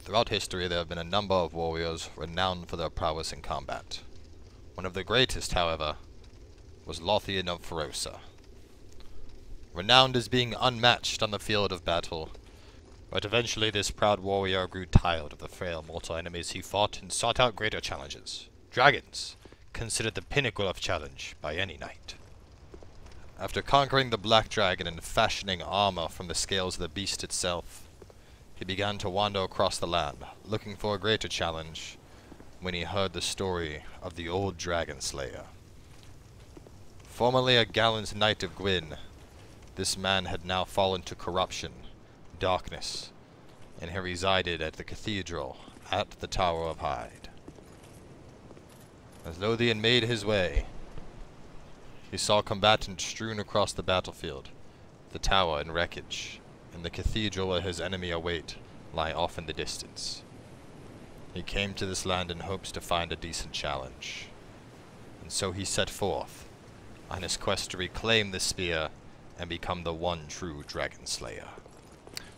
Throughout history, there have been a number of warriors renowned for their prowess in combat. One of the greatest, however, was Lothian of Ferosa. Renowned as being unmatched on the field of battle, but eventually this proud warrior grew tired of the frail mortal enemies he fought and sought out greater challenges. Dragons, considered the pinnacle of challenge by any knight. After conquering the black dragon and fashioning armor from the scales of the beast itself, he began to wander across the land, looking for a greater challenge, when he heard the story of the old Dragonslayer. Formerly a gallant knight of Gwyn, this man had now fallen to corruption, darkness, and he resided at the cathedral at the Tower of Hyde. As Lothian made his way, he saw combatants strewn across the battlefield, the tower in wreckage, and the cathedral where his enemy await lie off in the distance. He came to this land in hopes to find a decent challenge, and so he set forth on his quest to reclaim the spear and become the one true Dragonslayer.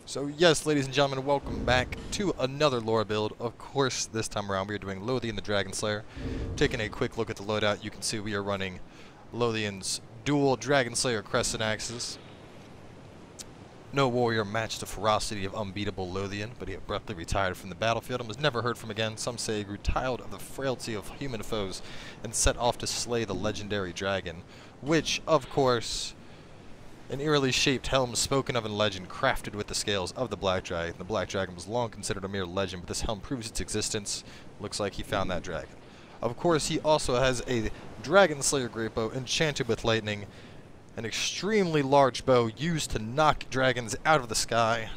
So yes, ladies and gentlemen, welcome back to another lore build. Of course, this time around we are doing Lothian the Dragonslayer. Taking a quick look at the loadout, you can see we are running Lothian's dual Dragonslayer crescent axes. No warrior matched the ferocity of unbeatable Lothian, but he abruptly retired from the battlefield and was never heard from again. Some say he grew tired of the frailty of human foes and set off to slay the legendary dragon, which, of course, an eerily shaped helm spoken of in legend, crafted with the scales of the black dragon. The black dragon was long considered a mere legend, but this helm proves its existence. Looks like he found that dragon. Of course, he also has a Dragonslayer great bow enchanted with lightning, an extremely large bow used to knock dragons out of the sky.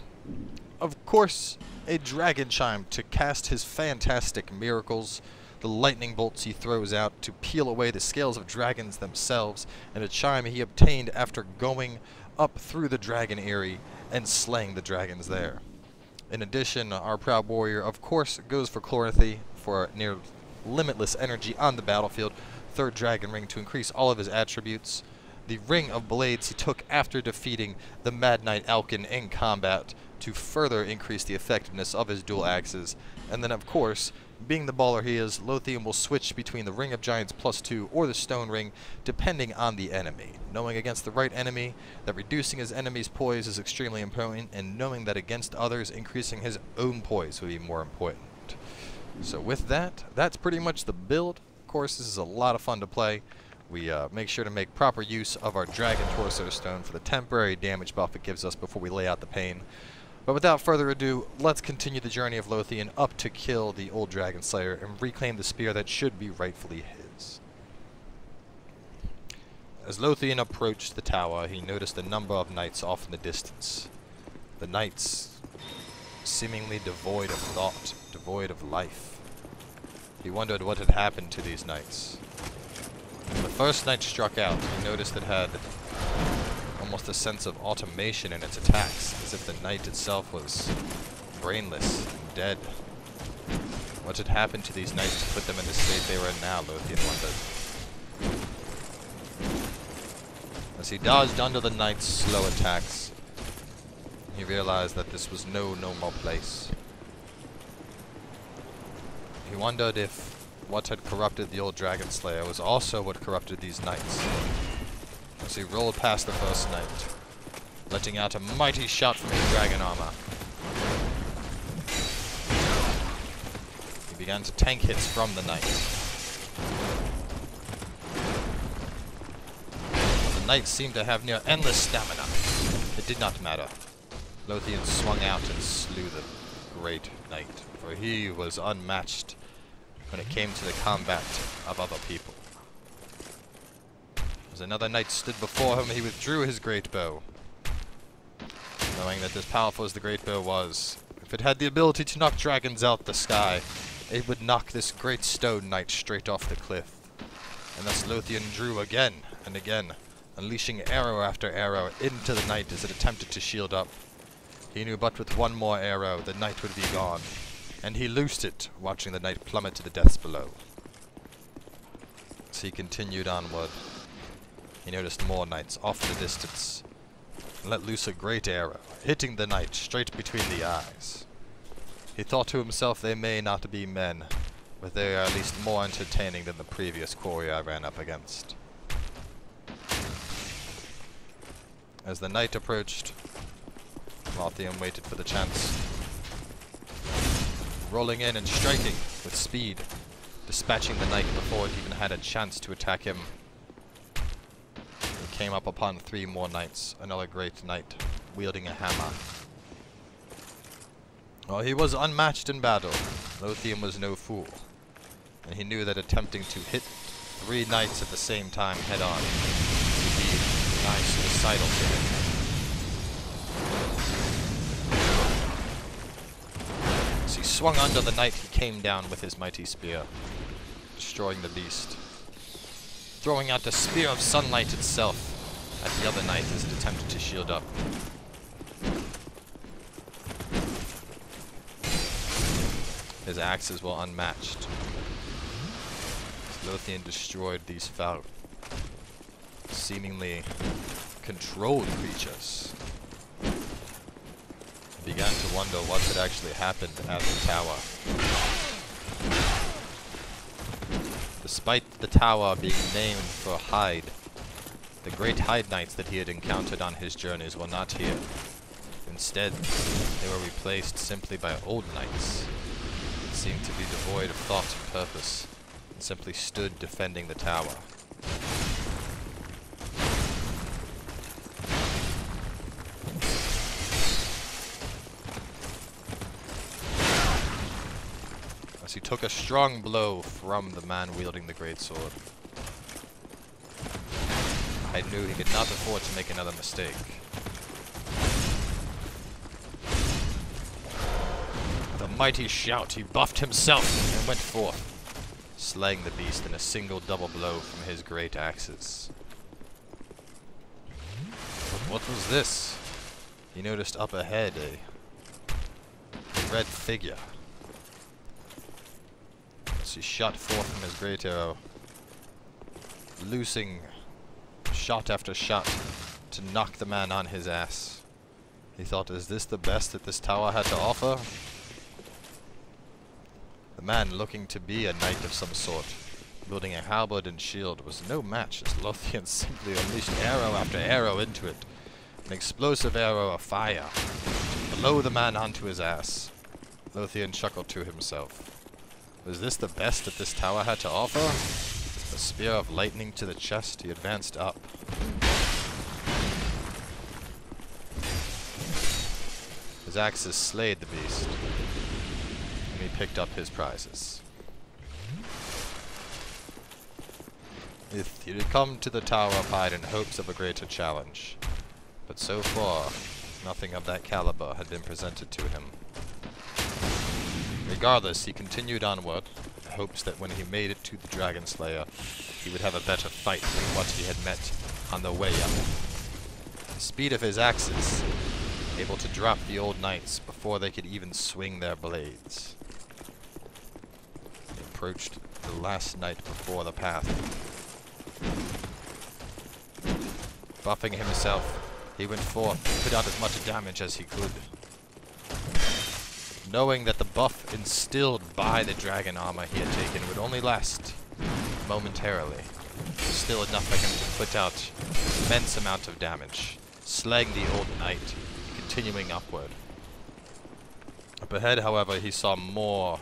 Of course, a dragon chime to cast his fantastic miracles, the lightning bolts he throws out to peel away the scales of dragons themselves, and a chime he obtained after going up through the dragon eyrie and slaying the dragons there. In addition, our proud warrior, of course, goes for Chlorathy for near limitless energy on the battlefield, third dragon ring to increase all of his attributes, the ring of blades he took after defeating the Mad Knight Alkin in combat to further increase the effectiveness of his dual axes, and then of course, being the baller he is, Lothian will switch between the Ring of Giants +2 or the Stone Ring, depending on the enemy. Knowing against the right enemy that reducing his enemy's poise is extremely important, and knowing that against others, increasing his own poise would be more important. So with that, that's pretty much the build. Of course, this is a lot of fun to play. We make sure to make proper use of our Dragon Torso Stone for the temporary damage buff it gives us before we lay out the pain. But without further ado, let's continue the journey of Lothian up to kill the old Dragonslayer and reclaim the spear that should be rightfully his. As Lothian approached the tower, he noticed a number of knights off in the distance. The knights, seemingly devoid of thought, devoid of life. He wondered what had happened to these knights. When the first knight struck out, he noticed it had almost a sense of automation in its attacks, as if the knight itself was brainless and dead. What had happened to these knights to put them in the state they were in now, Lothian wondered. As he dodged under the knight's slow attacks, he realized that this was no normal place. He wondered if what had corrupted the old Dragonslayer was also what corrupted these knights. As he rolled past the first knight, letting out a mighty shout from his dragon armor, he began to tank hits from the knight. The knight seemed to have near endless stamina. It did not matter. Lothian swung out and slew the great knight, for he was unmatched when it came to the combat of other people. As another knight stood before him, he withdrew his great bow, knowing that as powerful as the great bow was, if it had the ability to knock dragons out the sky, it would knock this great stone knight straight off the cliff. And thus Lothian drew again and again, unleashing arrow after arrow into the knight as it attempted to shield up. He knew but with one more arrow the knight would be gone, and he loosed it, watching the knight plummet to the depths below. As he continued onward, he noticed more knights off in the distance, and let loose a great arrow, hitting the knight straight between the eyes. He thought to himself, they may not be men, but they are at least more entertaining than the previous quarry I ran up against. As the night approached, Lothian waited for the chance, rolling in and striking with speed, dispatching the knight before it even had a chance to attack him. He came up upon 3 more knights, another great knight, wielding a hammer. Well, he was unmatched in battle. Lothian was no fool, and he knew that attempting to hit 3 knights at the same time head-on would be nigh suicidal to him. As he swung under the knight, he came down with his mighty spear, destroying the beast, throwing out the spear of sunlight itself at the other knight as it attempted to shield up. His axes were unmatched. Lothian destroyed these foul, seemingly controlled creatures. He began to wonder what had actually happened at the tower. Despite the tower being named for Hyde, the great Hyde Knights that he had encountered on his journeys were not here. Instead, they were replaced simply by old knights that seemed to be devoid of thought and purpose, and simply stood defending the tower. As he took a strong blow from the man wielding the greatsword, I knew he could not afford to make another mistake. With a mighty shout, he buffed himself and went forth, slaying the beast in a single double blow from his great axes. But what was this? He noticed up ahead a red figure. As he shot forth from his great arrow, loosing shot after shot to knock the man on his ass. He thought, is this the best that this tower had to offer? The man, looking to be a knight of some sort, building a halberd and shield, was no match as Lothian simply unleashed arrow after arrow into it, an explosive arrow of fire, to blow the man onto his ass. Lothian chuckled to himself. Was this the best that this tower had to offer? A spear of lightning to the chest, he advanced up. His axes slayed the beast, and he picked up his prizes. He had come to the Tower of Hyde in hopes of a greater challenge, but so far, nothing of that caliber had been presented to him. Regardless, he continued onward, in hopes that when he made it to the Dragonslayer, he would have a better fight than what he had met on the way up. The speed of his axes, able to drop the old knights before they could even swing their blades. He approached the last knight before the path. Buffing himself, he went forth and put out as much damage as he could, knowing that the buff instilled by the dragon armor he had taken would only last momentarily. Still enough for him to put out an immense amount of damage, slaying the old knight, continuing upward. Up ahead, however, he saw more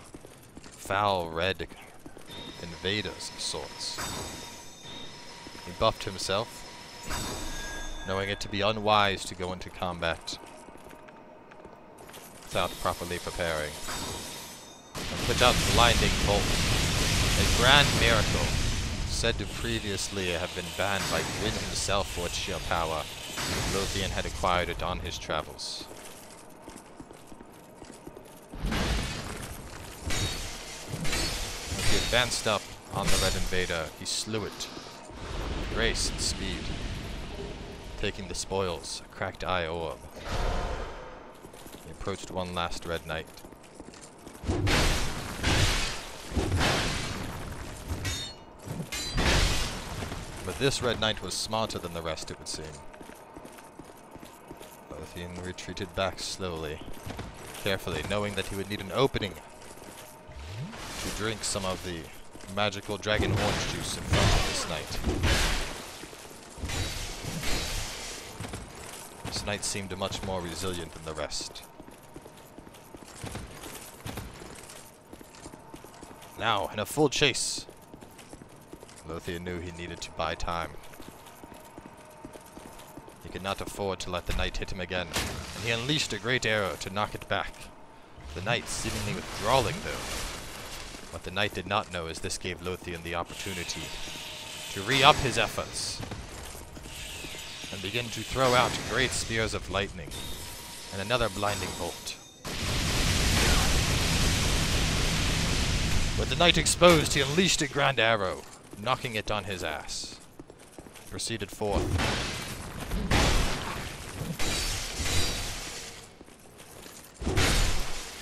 foul red invaders of sorts. He buffed himself, knowing it to be unwise to go into combat without properly preparing, and put out Blinding Bolt, a grand miracle said to previously have been banned by Gwyn himself for its sheer power. Lothian had acquired it on his travels. As he advanced up on the red invader, he slew it with grace and speed, taking the spoils, a cracked eye orb. He approached one last red knight. But this red knight was smarter than the rest, it would seem. Lothian retreated back slowly, carefully, knowing that he would need an opening to drink some of the magical dragon orange juice in front of this knight. This knight seemed much more resilient than the rest. Now, in a full chase, Lothian knew he needed to buy time. He could not afford to let the knight hit him again, and he unleashed a great arrow to knock it back. The knight seemingly withdrawing, though. What the knight did not know is this gave Lothian the opportunity to re-up his efforts and begin to throw out great spears of lightning and another blinding bolt. With the knight exposed, he unleashed a grand arrow, knocking it on his ass. Proceeded forth.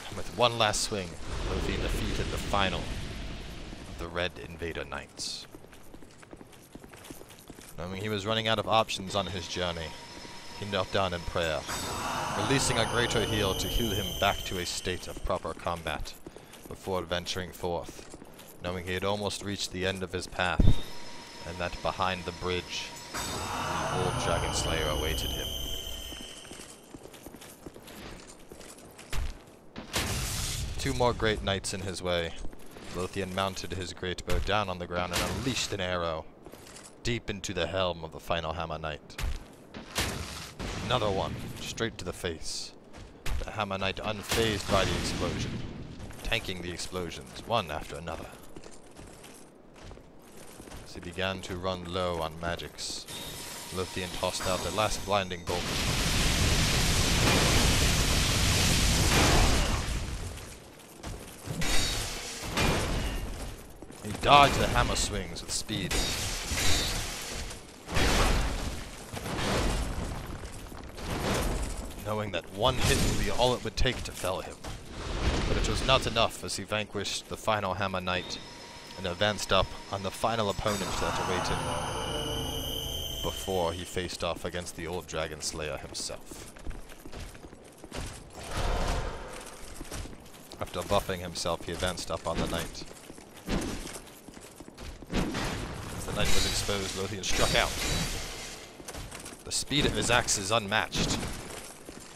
And with one last swing, Lothian defeated the final of the Red Invader Knights. Knowing he was running out of options on his journey, he knelt down in prayer, releasing a greater heal to heal him back to a state of proper combat before venturing forth, knowing he had almost reached the end of his path, and that behind the bridge, the old Dragonslayer awaited him. Two more great knights in his way, Lothian mounted his great bow down on the ground and unleashed an arrow deep into the helm of the final Hammer Knight. Another one, straight to the face. The Hammer Knight unfazed by the explosion, tanking the explosions, one after another. As he began to run low on magics, Lothian tossed out the last blinding bolt. He dodged the hammer swings with speed. Knowing that one hit would be all it would take to fell him. But it was not enough as he vanquished the final Hammer Knight and advanced up on the final opponent that awaited before he faced off against the old Dragonslayer himself. After buffing himself, he advanced up on the knight. As the knight was exposed, Lothian struck out. The speed of his axe is unmatched.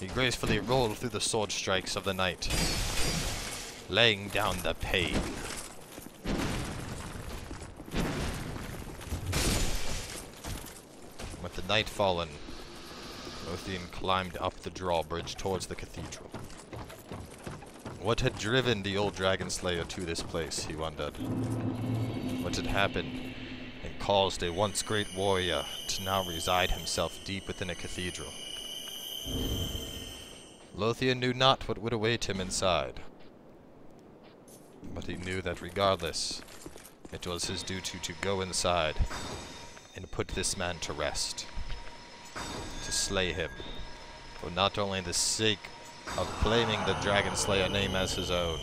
He gracefully rolled through the sword strikes of the knight, laying down the pain. With the knight fallen, Lothian climbed up the drawbridge towards the cathedral. What had driven the old Dragonslayer to this place, he wondered. What had happened and caused a once great warrior to now reside himself deep within a cathedral? Lothian knew not what would await him inside, but he knew that regardless, it was his duty to go inside and put this man to rest, to slay him, for not only the sake of claiming the Dragonslayer name as his own,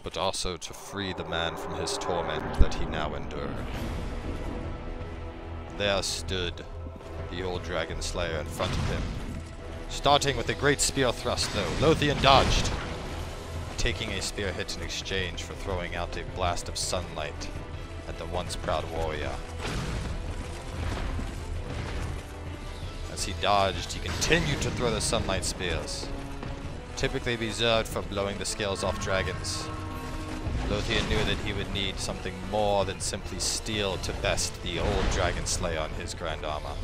but also to free the man from his torment that he now endured. There stood the old Dragonslayer in front of him. Starting with a great spear thrust, though, Lothian dodged, taking a spear hit in exchange for throwing out a blast of sunlight at the once proud warrior. As he dodged, he continued to throw the sunlight spears, typically reserved for blowing the scales off dragons. Lothian knew that he would need something more than simply steel to best the old Dragonslayer on his grand armor.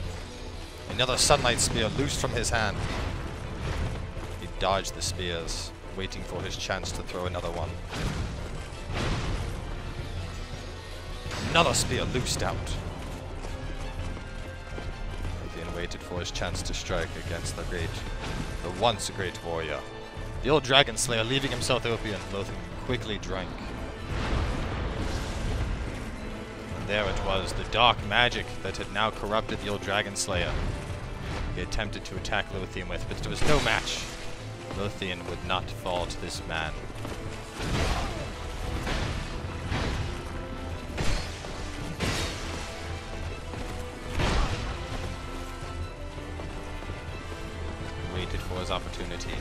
Another sunlight spear loosed from his hand. He dodged the spears, waiting for his chance to throw another one. Another spear loosed out. Lothian waited for his chance to strike against the once great warrior. The old Dragonslayer leaving himself open, Lothian quickly drank. And there it was, the dark magic that had now corrupted the old Dragonslayer. He attempted to attack Lothian with, but there was no match. Lothian would not fall to this man. He waited for his opportunity.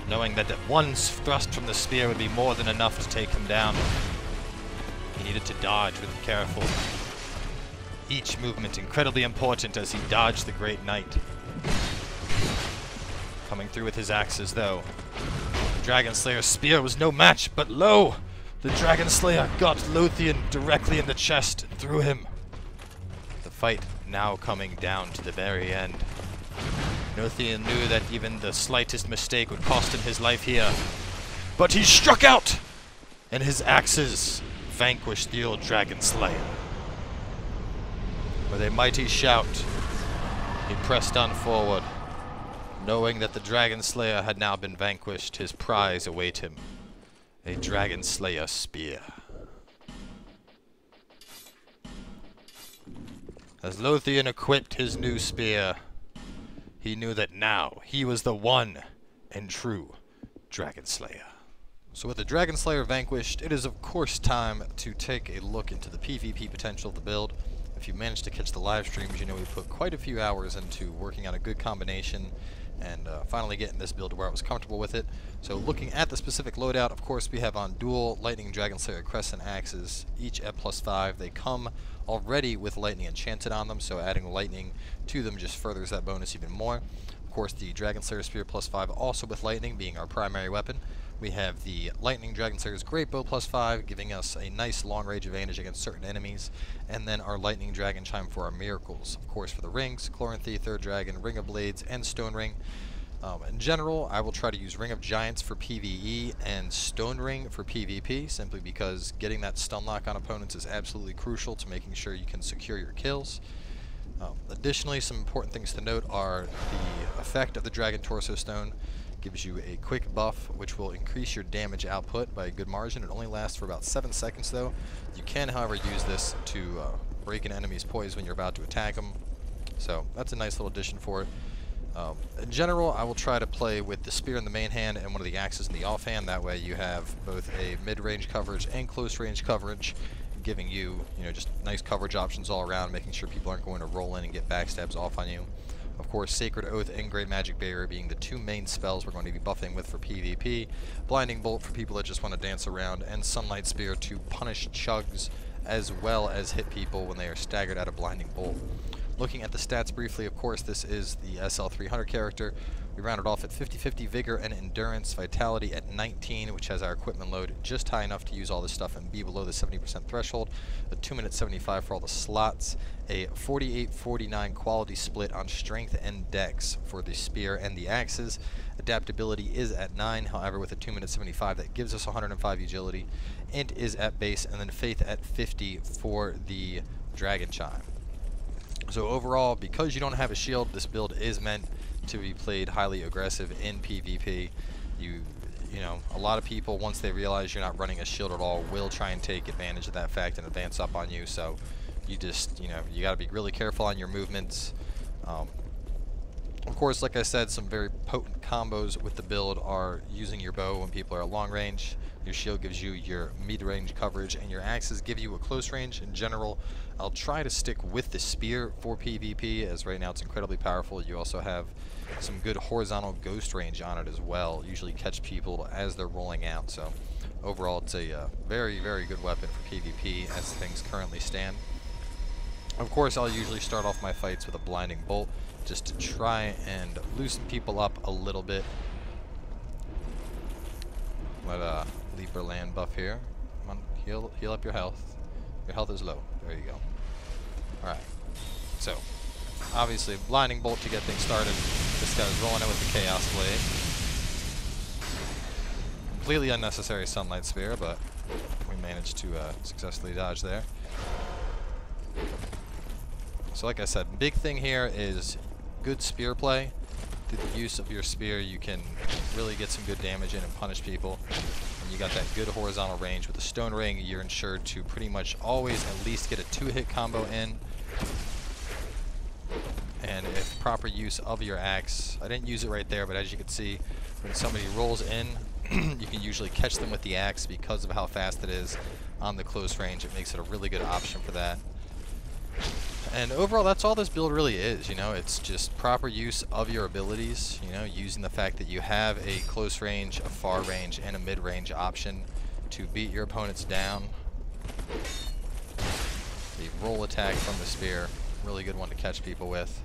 knowing that one thrust from the spear would be more than enough to take him down. He needed to dodge with careful. Each movement incredibly important as he dodged the Great Knight. Coming through with his axes, though. The Dragonslayer's spear was no match, but lo! The Dragonslayer got Lothian directly in the chest and threw him. The fight now coming down to the very end. Lothian knew that even the slightest mistake would cost him his life here. But he struck out! And his axes vanquished the old Dragonslayer. With a mighty shout, he pressed on forward. Knowing that the Dragonslayer had now been vanquished, his prize await him. A Dragonslayer spear. As Lothian equipped his new spear, he knew that now he was the one and true Dragonslayer. So with the Dragonslayer vanquished, it is of course time to take a look into the PvP potential of the build. If you managed to catch the live streams, you know we put quite a few hours into working on a good combination and finally getting this build to where I was comfortable with it. So looking at the specific loadout, of course we have on dual Lightning Dragonslayer Crescent axes, each at +5. They come already with lightning enchanted on them, so adding lightning to them just furthers that bonus even more. Of course the Dragonslayer Spear +5 also with lightning being our primary weapon. We have the Lightning Dragonslayer's Great Bow +5, giving us a nice long-range advantage against certain enemies, and then our Lightning Dragon Chime for our miracles. Of course, for the rings, Chloranthy, Third Dragon, Ring of Blades, and Stone Ring. In general, I will try to use Ring of Giants for PvE and Stone Ring for PvP, simply because getting that stun lock on opponents is absolutely crucial to making sure you can secure your kills. Additionally, some important things to note are the effect of the Dragon Torso Stone. Gives you a quick buff, which will increase your damage output by a good margin. It only lasts for about 7 seconds, though. You can, however, use this to break an enemy's poise when you're about to attack them. So that's a nice little addition for it. In general, I will try to play with the spear in the main hand and one of the axes in the offhand. That way you have both a mid-range coverage and close-range coverage, giving you, just nice coverage options all around, making sure people aren't going to roll in and get backstabs off on you. Of course, Sacred Oath and Great Magic Barrier being the two main spells we're going to be buffing with for PvP. Blinding Bolt for people that just want to dance around, and Sunlight Spear to punish chugs as well as hit people when they are staggered out of Blinding Bolt. Looking at the stats briefly, of course, this is the SL300 character. We rounded off at 50-50 Vigor and Endurance, Vitality at 19, which has our equipment load just high enough to use all this stuff and be below the 70% threshold, a 2-minute 75 for all the slots, a 48-49 quality split on Strength and Dex for the Spear and the Axes. Adaptability is at 9, however, with a 2-minute 75 that gives us 105 agility. Int is at base, and then Faith at 50 for the Dragon Chime. So overall, because you don't have a shield, this build is meant to be played highly aggressive in PvP. A lot of people, once they realize you're not running a shield at all, will try and take advantage of that fact and advance up on you. So you just, you got to be really careful on your movements. Of course, like I said, some very potent combos with the build are using your bow when people are at long range. Your shield gives you your mid-range coverage, and your axes give you a close range. In general, I'll try to stick with the spear for PvP, as right now it's incredibly powerful. You also have some good horizontal ghost range on it as well. Usually catch people as they're rolling out. So overall, it's a very, very good weapon for PvP as things currently stand. Of course, I'll usually start off my fights with a Blinding Bolt, just to try and loosen people up a little bit. Let Leaper land buff here. Come on, heal up your health. Your health is low. There you go. Alright. So, obviously, Blinding Bolt to get things started. This guy's rolling in with the Chaos Blade. Completely unnecessary Sunlight Spear, but we managed to successfully dodge there. So like I said, big thing here is good spear play. Through the use of your spear, you can really get some good damage in and punish people. And you got that good horizontal range. With the Stone Ring, you're ensured to pretty much always at least get a 2-hit combo in. And if proper use of your axe, I didn't use it right there, but as you can see, when somebody rolls in, you can usually catch them with the axe because of how fast it is on the close range. It makes it a really good option for that. And overall, that's all this build really is, you know, it's just proper use of your abilities, you know, using the fact that you have a close range, a far range, and a mid-range option to beat your opponents down. The roll attack from the spear, really good one to catch people with.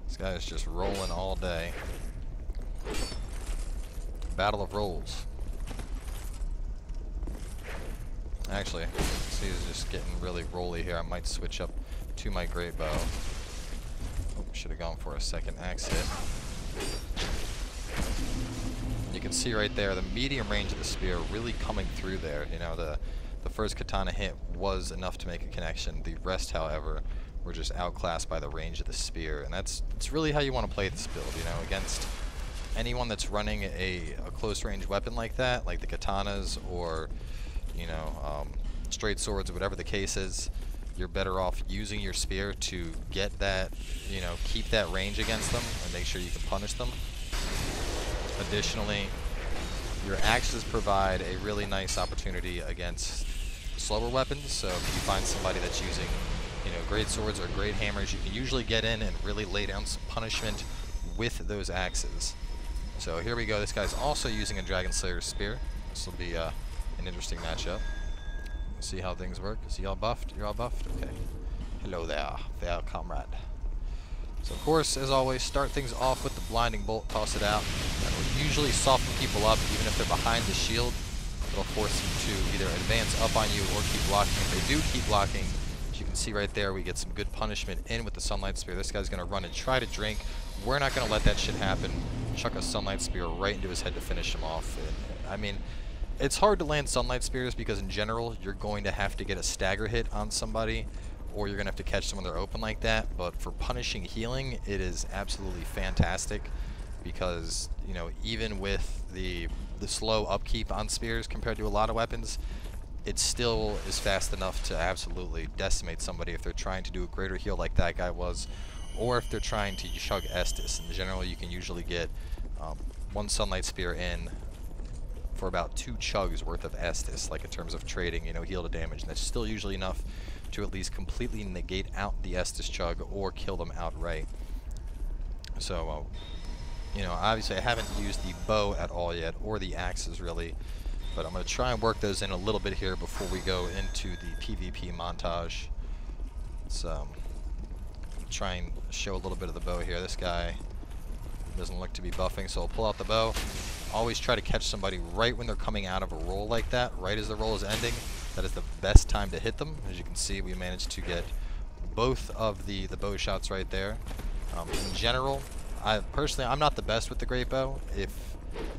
This guy is just rolling all day. Battle of rolls. Actually, see, he's just getting really rolly here. I might switch up to my great bow. Oh, should have gone for a second axe hit. You can see right there the medium range of the spear really coming through there. You know, the first katana hit was enough to make a connection. The rest, however, were just outclassed by the range of the spear, and that's really how you want to play this build. You know, against anyone that's running a close range weapon like that, like the katanas or, you know, straight swords or whatever the case is, you're better off using your spear to get that, you know, keep that range against them and make sure you can punish them. Additionally, your axes provide a really nice opportunity against slower weapons, so if you find somebody that's using, you know, great swords or great hammers, you can usually get in and really lay down some punishment with those axes. So here we go, this guy's also using a Dragonslayer spear. This will be an interesting matchup. See how things work. Is he all buffed? You're all buffed? Okay. Hello there, fair comrade. So of course, as always, start things off with the blinding bolt, toss it out. That will usually soften people up, even if they're behind the shield. It'll force them to either advance up on you or keep blocking. If they do keep blocking, as you can see right there, we get some good punishment in with the Sunlight Spear. This guy's going to run and try to drink. We're not going to let that shit happen. Chuck a Sunlight Spear right into his head to finish him off. And, I mean, it's hard to land Sunlight Spears because in general, you're going to have to get a stagger hit on somebody, or you're going to have to catch them when they're open like that. But for punishing healing, it is absolutely fantastic because, you know, even with the slow upkeep on spears compared to a lot of weapons, it still is fast enough to absolutely decimate somebody if they're trying to do a greater heal like that guy was, or if they're trying to chug Estus. In general, you can usually get one Sunlight Spear in for about 2 chugs worth of Estus, like in terms of trading, you know, heal to damage, and that's still usually enough to at least completely negate out the Estus chug or kill them outright. So, you know, obviously I haven't used the bow at all yet, or the axes really, but I'm going to try and work those in a little bit here before we go into the PvP montage. Let's try and show a little bit of the bow here. This guy doesn't look to be buffing, so I'll pull out the bow. Always try to catch somebody right when they're coming out of a roll like that, right as the roll is ending. That is the best time to hit them. As you can see, we managed to get both of the bow shots right there. In general, I'm not the best with the great bow. If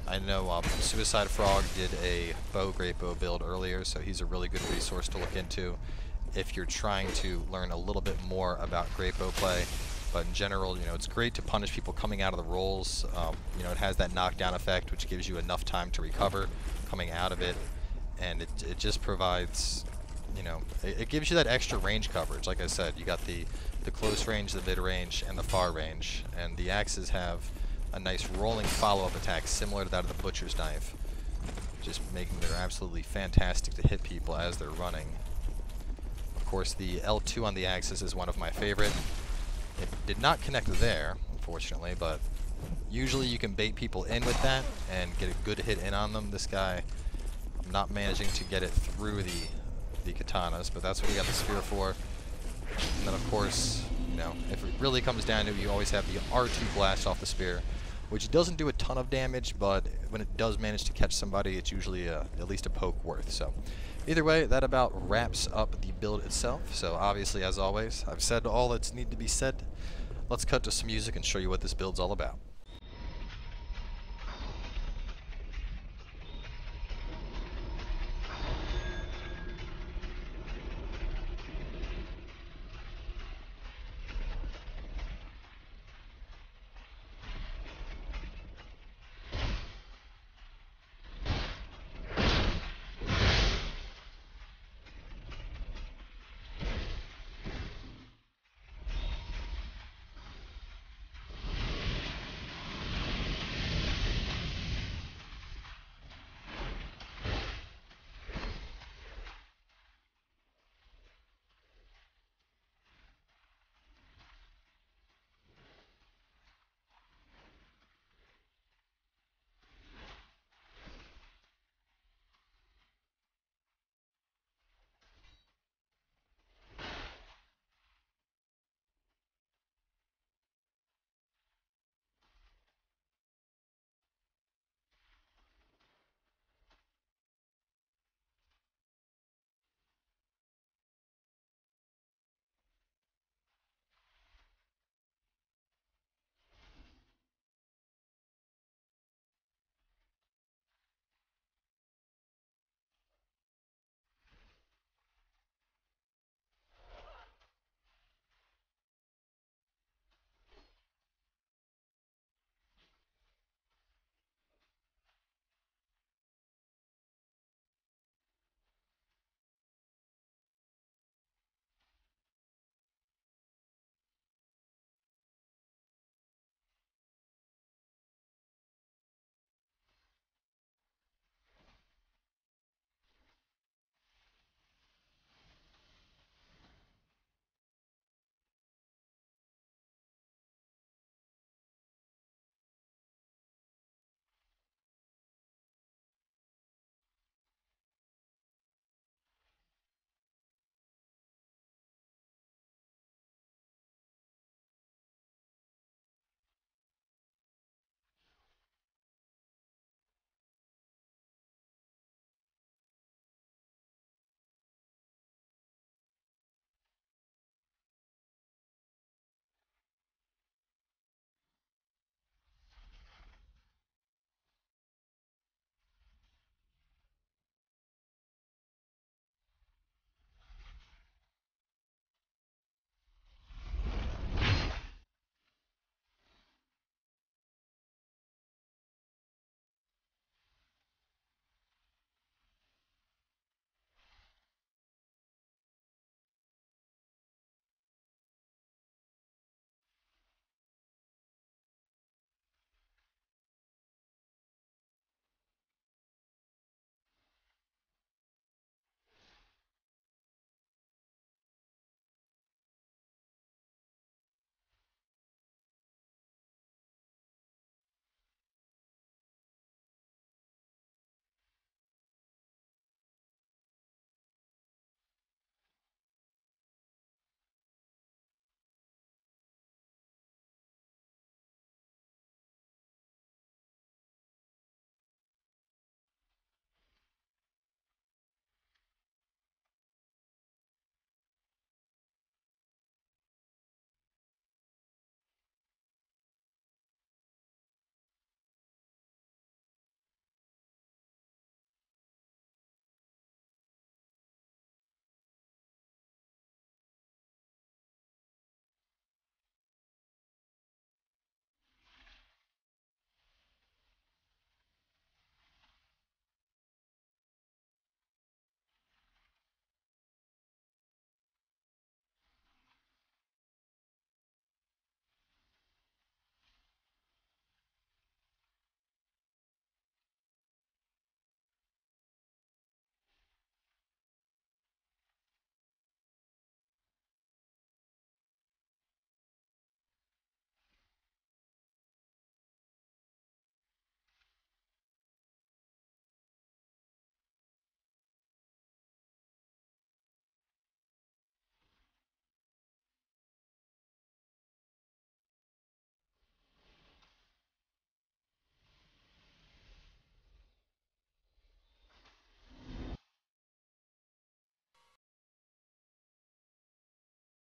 I know Suicide Frog did a great bow build earlier, so he's a really good resource to look into if you're trying to learn a little bit more about great bow play. But in general, you know, it's great to punish people coming out of the rolls. You know, it has that knockdown effect, which gives you enough time to recover coming out of it. And it just provides, you know, it gives you that extra range coverage. Like I said, you got the close range, the mid range, and the far range. And the axes have a nice rolling follow-up attack similar to that of the Butcher's Knife, just making them absolutely fantastic to hit people as they're running. Of course, the L2 on the axis is one of my favorite. It did not connect there, unfortunately, but usually you can bait people in with that and get a good hit in on them. This guy, I'm not managing to get it through the katanas, but that's what we got the spear for. And then, of course, you know, if it really comes down to it, you always have the R2 blast off the spear, which doesn't do a ton of damage, but when it does manage to catch somebody, it's usually at least a poke worth. So either way, that about wraps up the build itself. So obviously, as always, I've said all that's need to be said. Let's cut to some music and show you what this build's all about.